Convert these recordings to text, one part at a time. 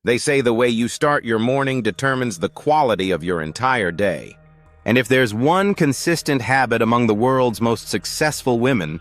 They say the way you start your morning determines the quality of your entire day. And if there's one consistent habit among the world's most successful women,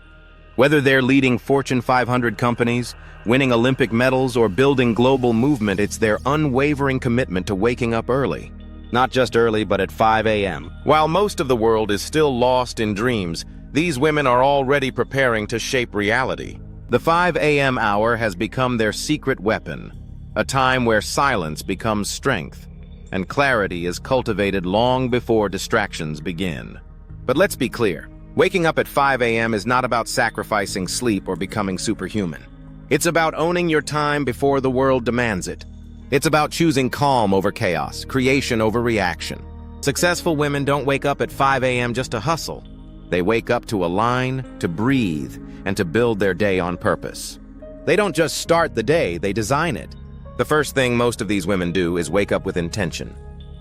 whether they're leading Fortune 500 companies, winning Olympic medals, or building global movement, it's their unwavering commitment to waking up early. Not just early, but at 5 a.m. While most of the world is still lost in dreams, these women are already preparing to shape reality. The 5 a.m. hour has become their secret weapon, a time where silence becomes strength, and clarity is cultivated long before distractions begin. But let's be clear, waking up at 5 a.m. is not about sacrificing sleep or becoming superhuman. It's about owning your time before the world demands it. It's about choosing calm over chaos, creation over reaction. Successful women don't wake up at 5 a.m. just to hustle. They wake up to align, to breathe, and to build their day on purpose. They don't just start the day, they design it. The first thing most of these women do is wake up with intention.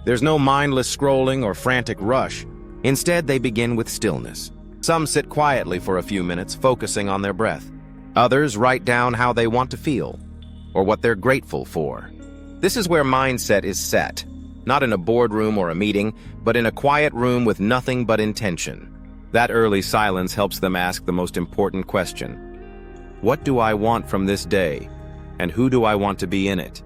There's no mindless scrolling or frantic rush. Instead, they begin with stillness. Some sit quietly for a few minutes, focusing on their breath. Others write down how they want to feel, or what they're grateful for. This is where mindset is set, not in a boardroom or a meeting, but in a quiet room with nothing but intention. That early silence helps them ask the most important question. What do I want from this day? And who do I want to be in it?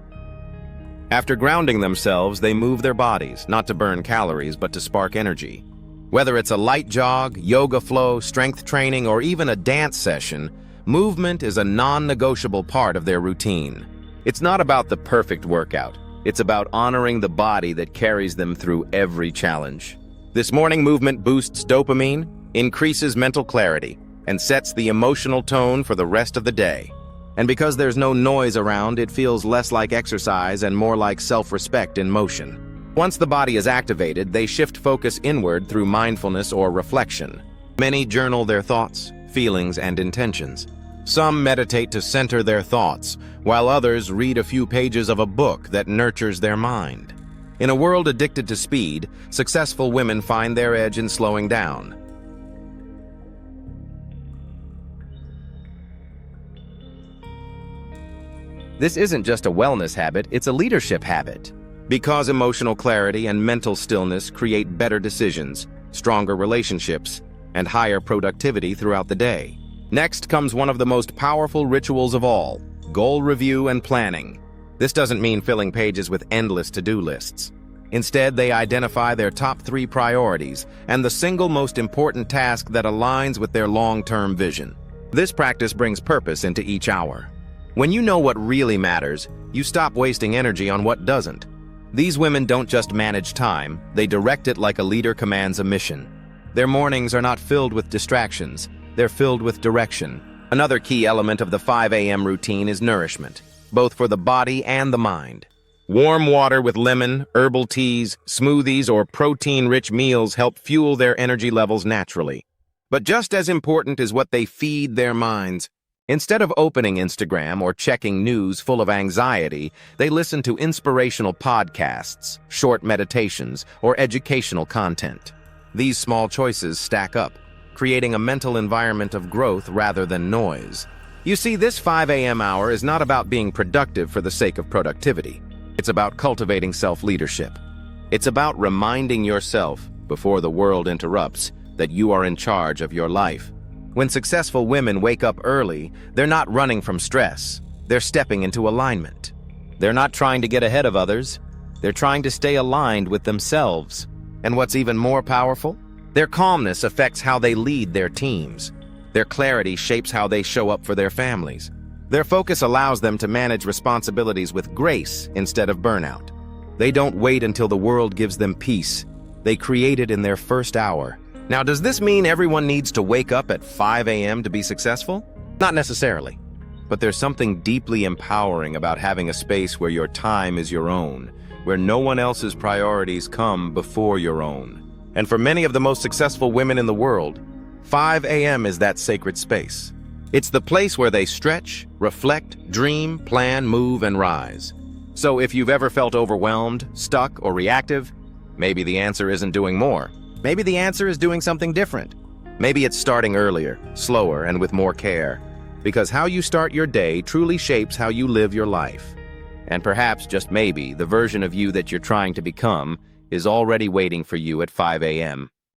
After grounding themselves, they move their bodies, not to burn calories, but to spark energy. Whether it's a light jog, yoga flow, strength training, or even a dance session, movement is a non-negotiable part of their routine. It's not about the perfect workout. It's about honoring the body that carries them through every challenge. This morning movement boosts dopamine, increases mental clarity, and sets the emotional tone for the rest of the day. And because there's no noise around, it feels less like exercise and more like self-respect in motion. Once the body is activated, they shift focus inward through mindfulness or reflection. Many journal their thoughts, feelings, and intentions. Some meditate to center their thoughts, while others read a few pages of a book that nurtures their mind. In a world addicted to speed, successful women find their edge in slowing down. This isn't just a wellness habit, it's a leadership habit. Because emotional clarity and mental stillness create better decisions, stronger relationships, and higher productivity throughout the day. Next comes one of the most powerful rituals of all, goal review and planning. This doesn't mean filling pages with endless to-do lists. Instead, they identify their top 3 priorities and the single most important task that aligns with their long-term vision. This practice brings purpose into each hour. When you know what really matters, you stop wasting energy on what doesn't. These women don't just manage time, they direct it like a leader commands a mission. Their mornings are not filled with distractions, they're filled with direction. Another key element of the 5 a.m. routine is nourishment, both for the body and the mind. Warm water with lemon, herbal teas, smoothies, or protein-rich meals help fuel their energy levels naturally. But just as important is what they feed their minds. Instead of opening Instagram or checking news full of anxiety, they listen to inspirational podcasts, short meditations, or educational content. These small choices stack up, creating a mental environment of growth rather than noise. You see, this 5 a.m. hour is not about being productive for the sake of productivity. It's about cultivating self-leadership. It's about reminding yourself, before the world interrupts, that you are in charge of your life. When successful women wake up early, they're not running from stress. They're stepping into alignment. They're not trying to get ahead of others. They're trying to stay aligned with themselves. And what's even more powerful? Their calmness affects how they lead their teams. Their clarity shapes how they show up for their families. Their focus allows them to manage responsibilities with grace instead of burnout. They don't wait until the world gives them peace. They create it in their first hour. Now, does this mean everyone needs to wake up at 5 a.m. to be successful? Not necessarily. But there's something deeply empowering about having a space where your time is your own, where no one else's priorities come before your own. And for many of the most successful women in the world, 5 a.m. is that sacred space. It's the place where they stretch, reflect, dream, plan, move, and rise. So if you've ever felt overwhelmed, stuck, or reactive, maybe the answer isn't doing more. Maybe the answer is doing something different. Maybe it's starting earlier, slower, and with more care. Because how you start your day truly shapes how you live your life. And perhaps, just maybe, the version of you that you're trying to become is already waiting for you at 5 a.m.